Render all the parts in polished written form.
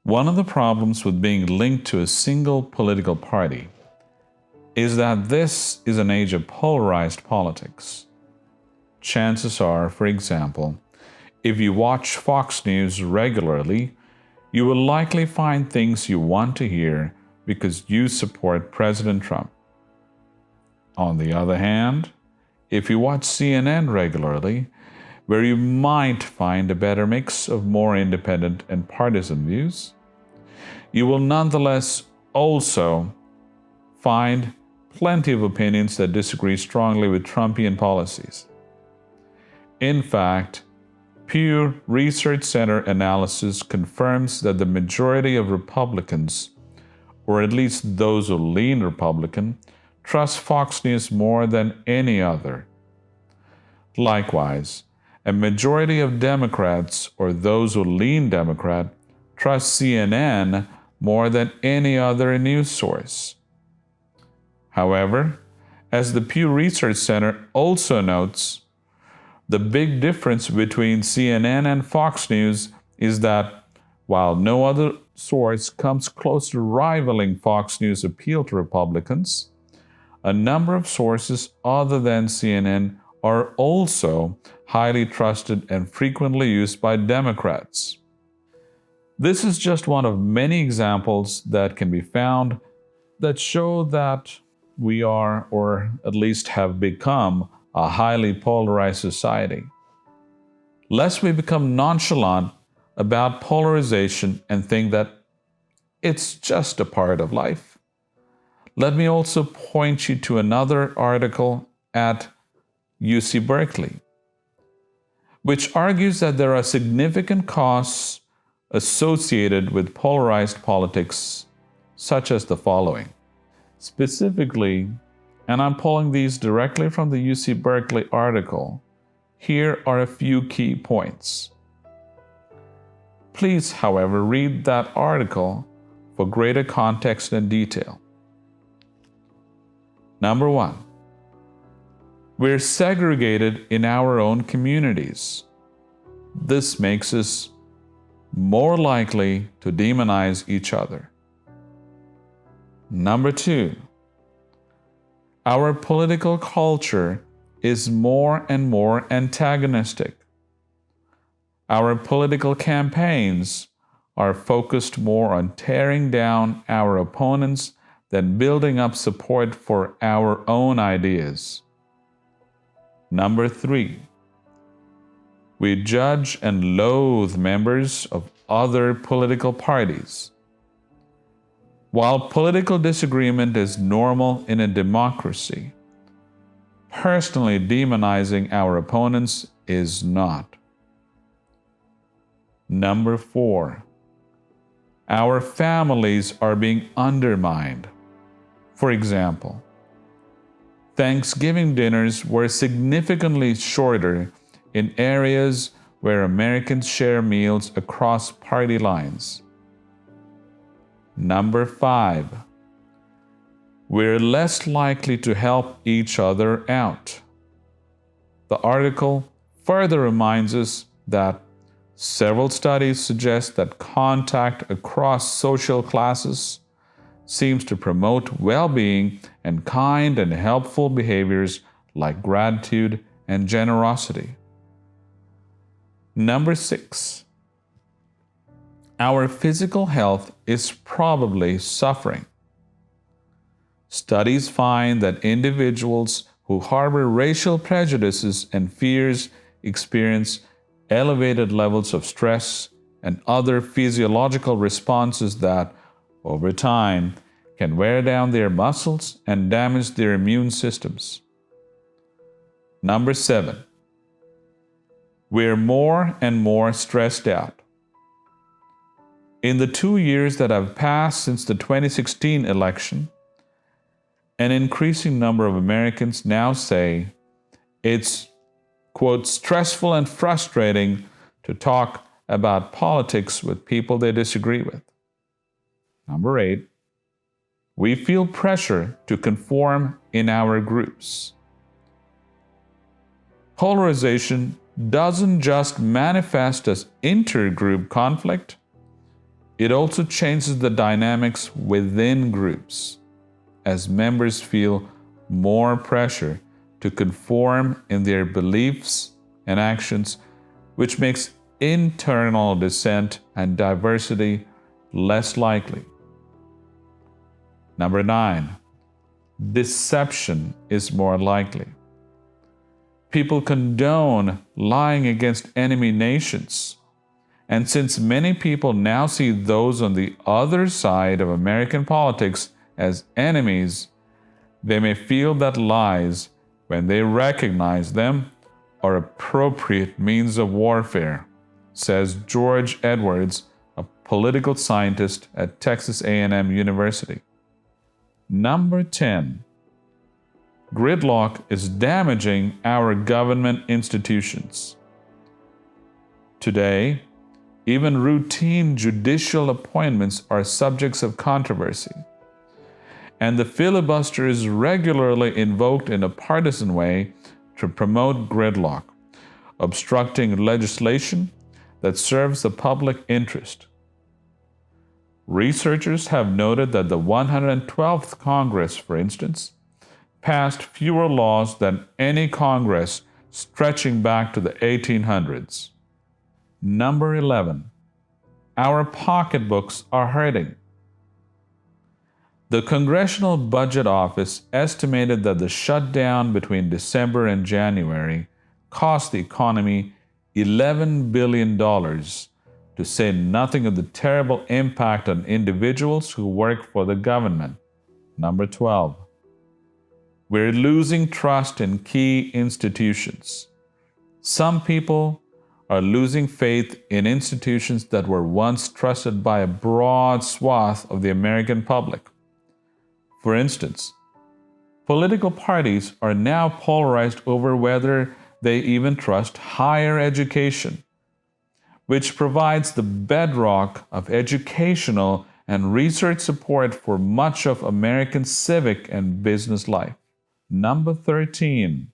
One of the problems with being linked to a single political party is that this is an age of polarized politics. Chances are, for example, if you watch Fox News regularly, you will likely find things you want to hear because you support President Trump. On the other hand, if you watch CNN regularly, where you might find a better mix of more independent and partisan views, you will nonetheless also find plenty of opinions that disagree strongly with Trumpian policies. In fact, Pew Research Center analysis confirms that the majority of Republicans, or at least those who lean Republican, trust Fox News more than any other. Likewise, a majority of Democrats, or those who lean Democrat, trust CNN more than any other news source. However, as the Pew Research Center also notes, the big difference between CNN and Fox News is that while no other source comes close to rivaling Fox News' appeal to Republicans, a number of sources other than CNN are also highly trusted and frequently used by Democrats. This is just one of many examples that can be found that show that we are, or at least have become, a highly polarized society. Lest we become nonchalant about polarization and think that it's just a part of life, let me also point you to another article at UC Berkeley, which argues that there are significant costs associated with polarized politics, such as the following. Specifically, and I'm pulling these directly from the UC Berkeley article, here are a few key points. Please, however, read that article for greater context and detail. Number 1, we're segregated in our own communities. This makes us more likely to demonize each other. Number 2, our political culture is more and more antagonistic. Our political campaigns are focused more on tearing down our opponents than building up support for our own ideas. Number 3, we judge and loathe members of other political parties. While political disagreement is normal in a democracy, personally demonizing our opponents is not. Number 4, our families are being undermined. For example, Thanksgiving dinners were significantly shorter in areas where Americans share meals across party lines. Number 5, we're less likely to help each other out. The article further reminds us that several studies suggest that contact across social classes seems to promote well-being and kind and helpful behaviors like gratitude and generosity. Number 6, our physical health is probably suffering. Studies find that individuals who harbor racial prejudices and fears experience elevated levels of stress and other physiological responses that, over time, can wear down their muscles and damage their immune systems. Number 7, we're more and more stressed out. In the 2 years that have passed since the 2016 election, an increasing number of Americans now say it's, quote, stressful and frustrating to talk about politics with people they disagree with. Number 8, we feel pressure to conform in our groups. Polarization doesn't just manifest as intergroup conflict, It also changes the dynamics within groups, as members feel more pressure to conform in their beliefs and actions, which makes internal dissent and diversity less likely. Number 9, deception is more likely. People condone lying against enemy nations. And since many people now see those on the other side of American politics as enemies, they may feel that lies, when they recognize them, are appropriate means of warfare, says George Edwards, a political scientist at Texas A&M University. Number 10, gridlock is damaging our government institutions. Today, even routine judicial appointments are subjects of controversy, and the filibuster is regularly invoked in a partisan way to promote gridlock, obstructing legislation that serves the public interest. Researchers have noted that the 112th Congress, for instance, passed fewer laws than any Congress stretching back to the 1800s. Number 11, our pocketbooks are hurting. The Congressional Budget Office estimated that the shutdown between December and January cost the economy $11 billion, to say nothing of the terrible impact on individuals who work for the government. Number 12, we're losing trust in key institutions. Some people are losing faith in institutions that were once trusted by a broad swath of the American public. For instance, political parties are now polarized over whether they even trust higher education, which provides the bedrock of educational and research support for much of American civic and business life. Number 13,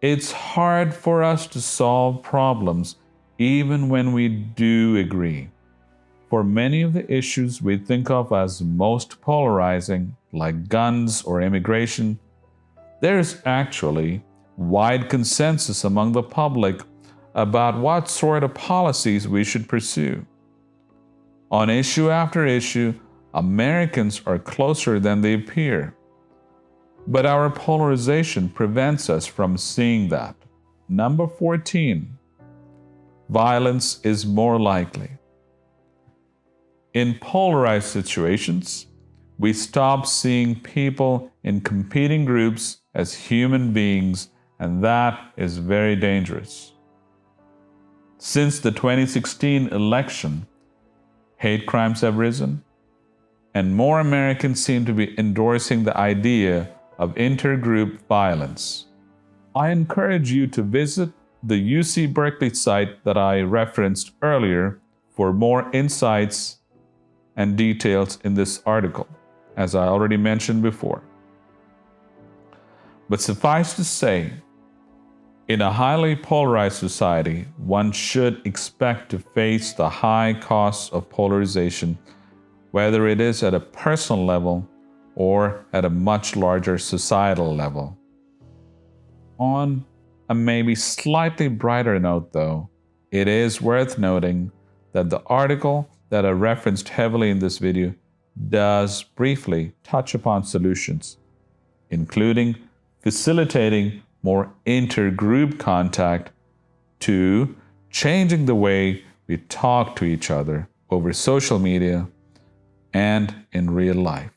it's hard for us to solve problems even when we do agree. For many of the issues we think of as most polarizing, like guns or immigration, there is actually wide consensus among the public about what sort of policies we should pursue. On issue after issue, Americans are closer than they appear. But our polarization prevents us from seeing that. Number 14, violence is more likely. In polarized situations, we stop seeing people in competing groups as human beings, and that is very dangerous. Since the 2016 election, hate crimes have risen, and more Americans seem to be endorsing the idea of intergroup violence. I encourage you to visit the UC Berkeley site that I referenced earlier for more insights and details in this article, as I already mentioned before. But suffice to say, in a highly polarized society, one should expect to face the high costs of polarization, whether it is at a personal level or at a much larger societal level. On a maybe slightly brighter note, though, it is worth noting that the article that I referenced heavily in this video does briefly touch upon solutions, including facilitating more intergroup contact to changing the way we talk to each other over social media and in real life.